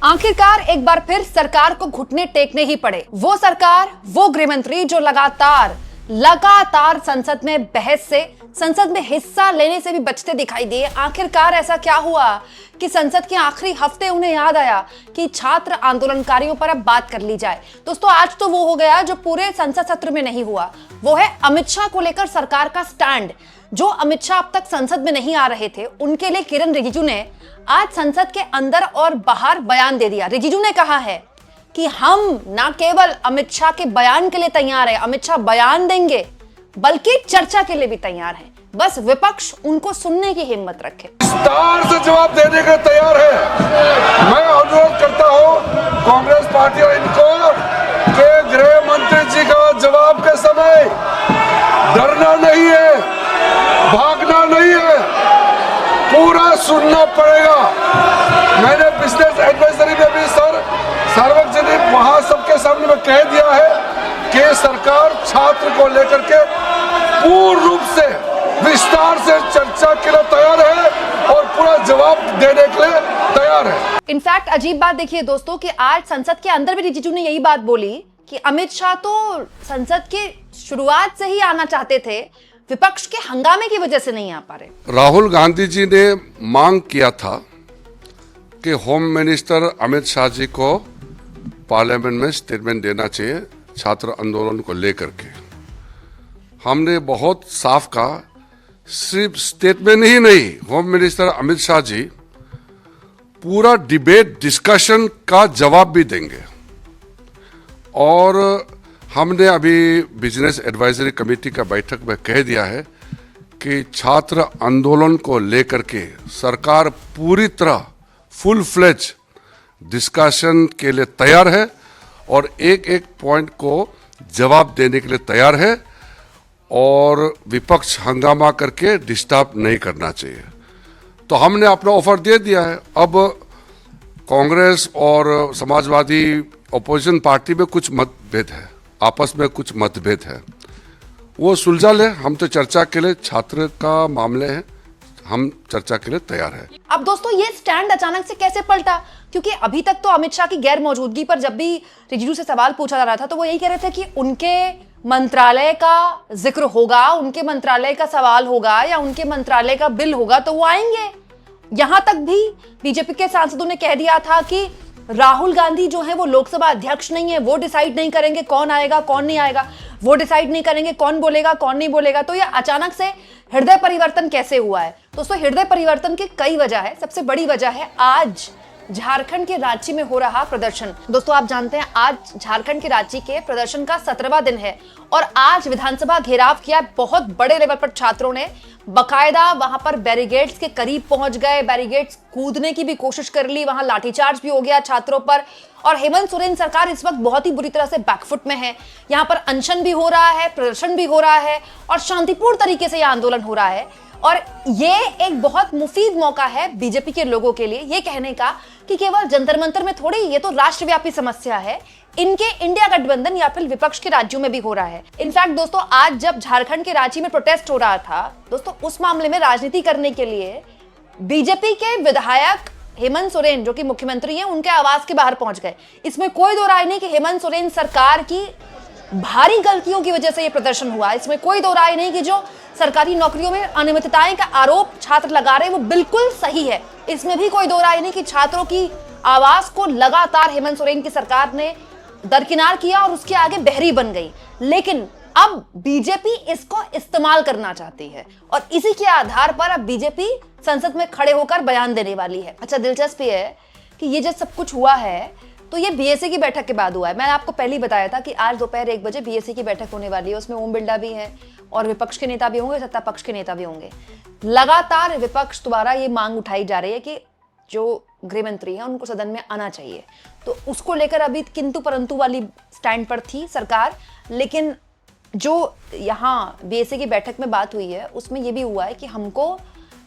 आखिरकार एक बार फिर सरकार को घुटने टेकने ही पड़े। वो सरकार, वो गृहमंत्री जो लगातार संसद में बहस से, संसद में हिस्सा लेने से भी बचते दिखाई दिए। आखिरकार ऐसा क्या हुआ कि संसद के आखिरी हफ्ते उन्हें याद आया कि छात्र आंदोलनकारियों पर अब बात कर ली जाए। दोस्तों, आज तो वो हो गया जो पूरे संसद सत्र में नहीं हुआ, वो है अमित शाह को लेकर सरकार का स्टैंड। जो अमित शाह अब तक संसद में नहीं आ रहे थे, उनके लिए किरण रिजिजू ने आज संसद के अंदर और बाहर बयान दे दिया। रिजिजू ने कहा है कि हम ना केवल अमित शाह के बयान के लिए तैयार है, अमित शाह बयान देंगे, बल्कि चर्चा के लिए भी तैयार है। बस विपक्ष उनको सुनने की हिम्मत रखे। विस्तार से जवाब देने के तैयार है। मैं अनुरोध करता हूं कांग्रेस पार्टी और इनको के गृह मंत्री जी का जवाब के समय डरना नहीं है, भागना नहीं है, पूरा सुनना पड़ेगा। मैंने बिजनेस एडवाइजरी में भी सार्वजनिक महासभा के सामने में कह दिया है कि सरकार छात्र को लेकर के पूर्ण रूप से विस्तार से चर्चा के लिए तैयार है और पूरा जवाब देने के लिए तैयार है। इनफैक्ट अजीब बात देखिए दोस्तों कि आज संसद के अंदर भी रिजिजू ने यही बात बोली कि अमित शाह तो संसद के शुरुआत से ही आना चाहते थे, विपक्ष के हंगामे की वजह से नहीं आ पा रहे। राहुल गांधी जी ने मांग किया था कि होम मिनिस्टर अमित शाह जी को पार्लियामेंट में स्टेटमेंट देना चाहिए छात्र आंदोलन को लेकर के। हमने बहुत साफ कहा, सिर्फ स्टेटमेंट ही नहीं, होम मिनिस्टर अमित शाह जी पूरा डिबेट डिस्कशन का जवाब भी देंगे। और हमने अभी बिजनेस एडवाइजरी कमेटी का बैठक में कह दिया है कि छात्र आंदोलन को लेकर के सरकार पूरी तरह फुल फ्लेज डिस्कशन के लिए तैयार है और एक एक पॉइंट को जवाब देने के लिए तैयार है और विपक्ष हंगामा करके डिस्टर्ब नहीं करना चाहिए। तो हमने अपना ऑफर दे दिया है। अब कांग्रेस और समाजवादी ऑपोजिशन पार्टी में कुछ मतभेद है, आपस में कुछ मतभेद है, वो सुलझा ले। हम तो चर्चा के लिए, छात्र का मामले है, हम चर्चा के लिए तैयार है। अब दोस्तों, ये स्टैंड अचानक से कैसे पलटा? क्योंकि अभी तक तो अमित शाह की गैर मौजूदगी पर जब भी रिजिजू से सवाल पूछा जा रहा था तो वो यही कह रहे थे कि उनके मंत्रालय का जिक्र होगा, उनके मंत्रालय का सवाल होगा या उनके मंत्रालय का बिल होगा तो वो आएंगे। यहां तक भी बीजेपी के सांसदों ने कह दिया था कि राहुल गांधी जो है वो लोकसभा अध्यक्ष नहीं है, वो डिसाइड नहीं करेंगे कौन आएगा कौन नहीं आएगा, वो डिसाइड नहीं करेंगे कौन बोलेगा कौन नहीं बोलेगा। तो ये अचानक से हृदय परिवर्तन कैसे हुआ है? दोस्तों, हृदय परिवर्तन की कई वजह है। सबसे बड़ी वजह है आज झारखंड के रांची में हो रहा प्रदर्शन। दोस्तों, आप जानते हैं आज झारखंड के रांची के प्रदर्शन का 17वां दिन है और आज विधानसभा घेराव किया बहुत बड़े लेवल पर छात्रों ने। बकायदा वहां पर बैरिगेड्स के करीब पहुंच गए, बैरिगेड्स कूदने की भी कोशिश कर ली, वहां लाठीचार्ज भी हो गया छात्रों पर। और हेमंत सोरेन सरकार इस वक्त बहुत ही बुरी तरह से बैकफुट में है। यहाँ पर अनशन भी हो रहा है, प्रदर्शन भी हो रहा है और शांतिपूर्ण तरीके से यह आंदोलन हो रहा है। और ये एक बहुत मुफीद मौका है बीजेपी के लोगों के लिए ये कहने का कि केवल जंतर मंतर में थोड़ी, ये तो राष्ट्रव्यापी समस्या है, इनके इंडिया गठबंधन या फिर विपक्ष के राज्यों में भी हो रहा है। इनफैक्ट दोस्तों, आज जब झारखंड के रांची में प्रोटेस्ट हो रहा था दोस्तों, उस मामले में राजनीति करने के लिए बीजेपी के विधायक हेमंत सोरेन जो कि मुख्यमंत्री हैं, उनके आवास के बाहर पहुंच गए। इसमें कोई दो राय नहीं कि हेमंत सोरेन सरकार की भारी गलतियों की वजह से यह प्रदर्शन हुआ। इसमें कोई दो राय नहीं कि जो सरकारी नौकरियों में अनियमितताएं का आरोप छात्र लगा रहे हैं वो बिल्कुल सही है। इसमें भी कोई दो राय नहीं कि छात्रों की आवाज को लगातार हेमंत सोरेन की सरकार ने दरकिनार किया और उसके आगे बहरी बन गई। लेकिन अब बीजेपी इसको इस्तेमाल करना चाहती है और इसी के आधार पर अब बीजेपी संसद में खड़े होकर बयान देने वाली है। अच्छा, दिलचस्प ये है कि ये जब सब कुछ हुआ है तो ये बीएसए की बैठक के बाद हुआ है। मैंने आपको पहले ही बताया था कि आज दोपहर 1 बजे बीएसए की बैठक होने वाली है। उसमें ओम बिरला भी है और विपक्ष के नेता भी होंगे, सत्ता पक्ष के नेता भी होंगे। लगातार विपक्ष द्वारा ये मांग उठाई जा रही है कि जो गृह मंत्री है उनको सदन में आना चाहिए। तो उसको लेकर अभी किंतु परंतु वाली स्टैंड पर थी सरकार। लेकिन जो यहाँ बीएसए की बैठक में बात हुई है उसमें यह भी हुआ है कि हमको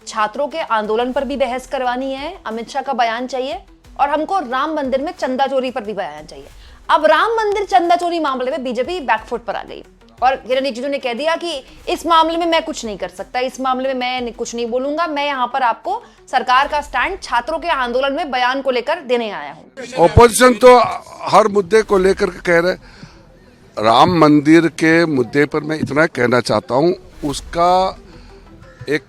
छात्रों के आंदोलन पर भी बहस करवानी है, अमित शाह का बयान चाहिए और हमको राम मंदिर में चंदा चोरी पर भी बयान चाहिए। अब राम मंदिर चंदा चोरी मामले में बीजेपी बैकफुट पर आ गई और किरण रिजिजू ने कह दिया कि इस मामले में मैं कुछ नहीं कर सकता, इस मामले में मैं कुछ नहीं बोलूंगा, मैं यहाँ पर आपको सरकार का स्टैंड छात्रों के आंदोलन में बयान को लेकर देने आया हूँ। ऑपोजिशन तो हर मुद्दे को लेकर कह रहे, राम मंदिर के मुद्दे पर मैं इतना कहना चाहता हूँ, उसका एक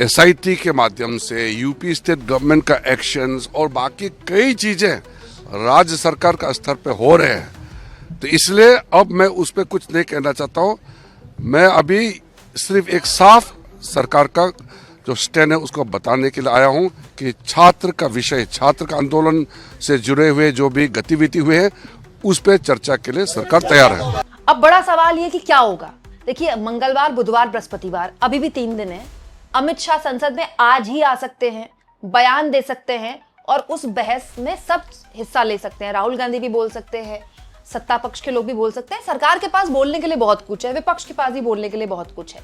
एसआईटी के माध्यम से यूपी स्टेट गवर्नमेंट का एक्शंस और बाकी कई चीजें राज्य सरकार का स्तर पे हो रहे हैं, तो इसलिए अब मैं उस पर कुछ नहीं कहना चाहता हूँ। मैं अभी सिर्फ एक साफ सरकार का जो स्टैंड है उसको बताने के लिए आया हूँ कि छात्र का विषय, छात्र का आंदोलन से जुड़े हुए जो भी गतिविधि हुए हैं उस पर चर्चा के लिए सरकार तैयार है। अब बड़ा सवाल ये कि क्या होगा। देखिए, मंगलवार, बुधवार, बृहस्पतिवार, अभी भी 3 दिन है। अमित शाह संसद में आज ही आ सकते हैं, बयान दे सकते हैं और उस बहस में सब हिस्सा ले सकते हैं। राहुल गांधी भी बोल सकते हैं, सत्ता पक्ष के लोग भी बोल सकते हैं। सरकार के पास बोलने के लिए बहुत कुछ है, विपक्ष के पास भी बोलने के लिए बहुत कुछ है।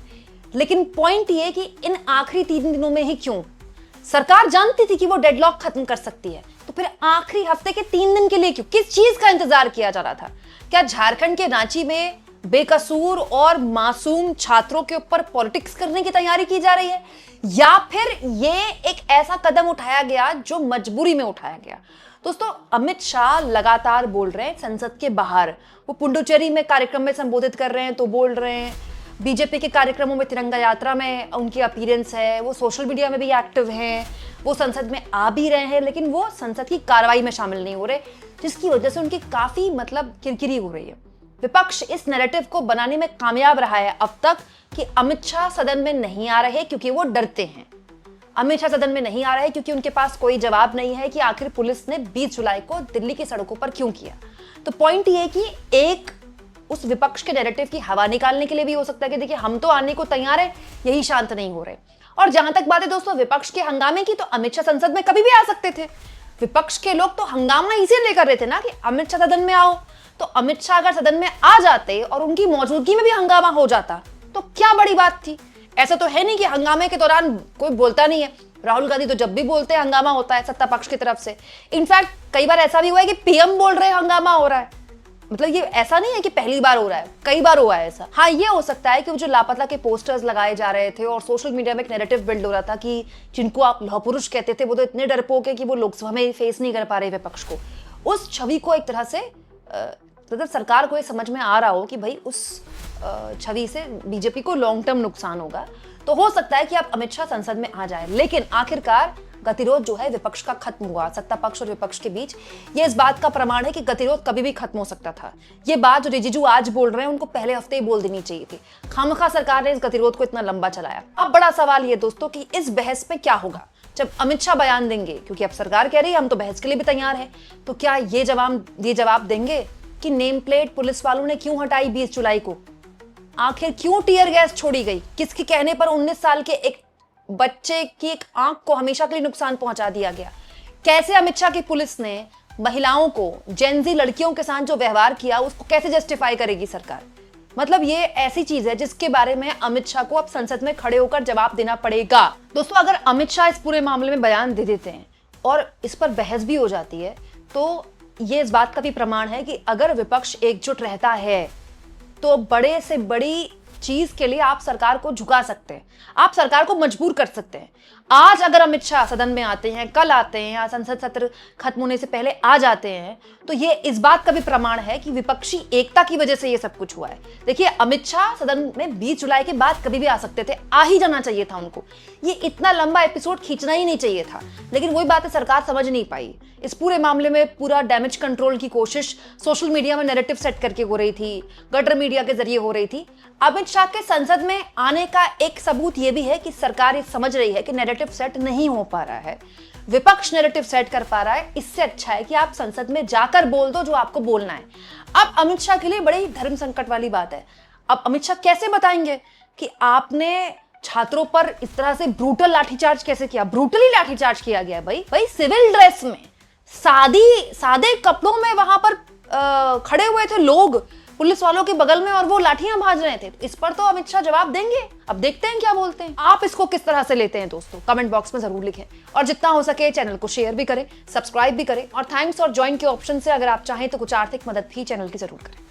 लेकिन पॉइंट ये कि इन आखिरी 3 दिनों में ही क्यों? सरकार जानती थी कि वो डेडलॉक खत्म कर सकती है, तो फिर आखिरी हफ्ते के 3 दिन के लिए क्यों? किस चीज का इंतजार किया जा रहा था? क्या झारखंड के रांची में बेकसूर और मासूम छात्रों के ऊपर पॉलिटिक्स करने की तैयारी की जा रही है, या फिर ये एक ऐसा कदम उठाया गया जो मजबूरी में उठाया गया? दोस्तों, अमित शाह लगातार बोल रहे हैं संसद के बाहर। वो पुडुचेरी में कार्यक्रम में संबोधित कर रहे हैं तो बोल रहे हैं, बीजेपी के कार्यक्रमों में, तिरंगा यात्रा में उनकी अपीयरेंस है, वो सोशल मीडिया में भी एक्टिव हैं, वो संसद में आ भी रहे हैं, लेकिन वो संसद की कार्रवाई में शामिल नहीं हो रहे, जिसकी वजह से उनकी काफी किरकिरी हो रही है। विपक्ष इस नैरेटिव को बनाने में कामयाब रहा है अब तक कि अमित शाह सदन में नहीं आ रहे क्योंकि वो डरते हैं। अमित शाह सदन में नहीं आ रहे क्योंकि उनके पास कोई जवाब नहीं है कि आखिर पुलिस ने 20 जुलाई को दिल्ली की सड़कों पर क्यों किया। तो पॉइंट ये कि एक उस विपक्ष के नैरेटिव की हवा निकालने के लिए भी हो सकता है कि देखिए, हम तो आने को तैयार है, यही शांत नहीं हो रहे। और जहां तक बात है दोस्तों विपक्ष के हंगामे की, तो अमित शाह संसद में कभी भी आ सकते थे। विपक्ष के लोग तो हंगामा इसीलिए कर रहे थे ना कि अमित शाह सदन में आओ। तो अमित शाह अगर सदन में आ जाते और उनकी मौजूदगी में भी हंगामा हो जाता तो क्या बड़ी बात थी? ऐसा तो है नहीं कि हंगामे के दौरान कोई बोलता नहीं है। राहुल गांधी तो जब भी बोलते हैं हंगामा होता है सत्ता पक्ष की तरफ से। इनफैक्ट कई बार ऐसा भी हुआ है कि पीएम बोल रहे हैं हंगामा हो रहा है। मतलब ये ऐसा नहीं है कि पहली बार हो रहा है, कई बार हुआ है ऐसा। हाँ, ये हो सकता है कि वो जो लापता के पोस्टर्स लगाए जा रहे थे और सोशल मीडिया में एक नैरेटिव बिल्ड हो रहा था कि जिनको आप लौह पुरुष कहते थे वो तो इतने डरपोक है कि वो लोकसभा में फेस नहीं कर पा रहे विपक्ष को। उस छवि को एक तरह से मतलब सरकार को ये समझ में आ रहा हो कि भाई उस छवि से बीजेपी को लॉन्ग टर्म नुकसान होगा, तो हो सकता है कि आप अमित शाह संसद में आ जाए। लेकिन आखिरकार गतिरोध जो है विपक्ष का खत्म हुआ, सत्ता पक्ष और विपक्ष के बीच। ये इस बात का प्रमाण है कि गतिरोध कभी भी खत्म हो सकता था। ये बात जो रिजिजू आज बोल रहे हैं उनको पहले हफ्ते ही बोल देनी चाहिए थी। खामखा सरकार ने इस गतिरोध को इतना लंबा चलाया। अब बड़ा सवाल ये दोस्तों कि इस बहस में क्या होगा जब अमित शाह बयान देंगे, क्योंकि अब सरकार कह रही है हम तो बहस के लिए भी तैयार है। तो क्या ये जवाब देंगे कि नेम प्लेट पुलिस वालों ने क्यों हटाई 20 जुलाई को? आखिर क्यों टीयर गैस छोड़ी गई? किसके कहने पर 19 साल के एक बच्चे की एक आंख को हमेशा के लिए नुकसान पहुंचा दिया गया? कैसे अमित शाह की पुलिस ने महिलाओं को, जेनजी लड़कियों के साथ जो व्यवहार किया उसको कैसे जस्टिफाई करेगी सरकार? मतलब ये ऐसी चीज है जिसके बारे में अमित शाह को अब संसद में खड़े होकर जवाब देना पड़ेगा। दोस्तों, अगर अमित शाह इस पूरे मामले में बयान दे देते हैं और इस पर बहस भी हो जाती है, तो ये इस बात का भी प्रमाण है कि अगर विपक्ष एकजुट रहता है तो बड़े से बड़ी चीज के लिए आप सरकार को झुका सकते हैं, आप सरकार को मजबूर कर सकते हैं। आज अगर अमित शाह सदन में आते हैं, कल आते हैं या संसद सत्र खत्म होने से पहले आ जाते हैं, तो ये इस बात का भी प्रमाण है कि विपक्षी एकता की वजह से ये सब कुछ हुआ है। देखिए, अमित शाह सदन में 20 जुलाई के बाद कभी भी आ सकते थे, आ ही जाना चाहिए था उनको। ये इतना लंबा एपिसोड खींचना ही नहीं चाहिए था, लेकिन वही बात है सरकार समझ नहीं पाई। इस पूरे मामले में पूरा डैमेज कंट्रोल की कोशिश सोशल मीडिया में नैरेटिव सेट करके हो रही थी, गटर मीडिया के जरिए हो रही थी। अमित शाह के संसद में आने का एक सबूत यह भी है कि सरकार ये समझ रही है कि नैरेटिव सेट नहीं हो पा रहा है, विपक्ष नैरेटिव सेट कर पा रहा है। इससे अच्छा है कि आप संसद में जाकर बोल दो जो आपको बोलना है। अब अमित शाह के लिए बड़ी धर्म संकट वाली बात है। अब अमित शाह कैसे बताएंगे कि आपने छात्रों पर इस तरह से ब्रूटल लाठीचार्ज कैसे किया? ब्रूटली लाठीचार्ज किया गया भाई सिविल ड्रेस में, सादे कपड़ों में वहां पर खड़े हुए थे लोग पुलिस वालों के बगल में और वो लाठियां भाज रहे थे। इस पर तो अमित शाह जवाब देंगे। अब देखते हैं क्या बोलते हैं। आप इसको किस तरह से लेते हैं दोस्तों, कमेंट बॉक्स में जरूर लिखें और जितना हो सके चैनल को शेयर भी करें, सब्सक्राइब भी करें और थैंक्स और ज्वाइन के ऑप्शन से अगर आप चाहें तो कुछ आर्थिक मदद भी चैनल की जरूर करें।